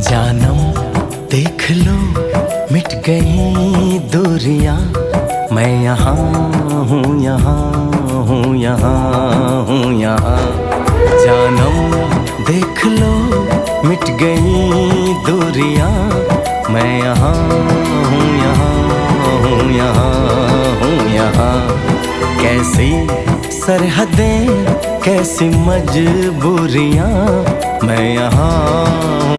जानम देख लो मिट गई दूरियां, मैं यहाँ हूँ, यहाँ हूँ, यहाँ हूँ, यहाँ। जानम देख लो मिट गई दूरियां, मैं यहाँ हूँ, यहाँ हूँ, यहाँ हूँ, यहाँ। कैसी सरहदें कैसी मजबूरियां, मैं यहाँ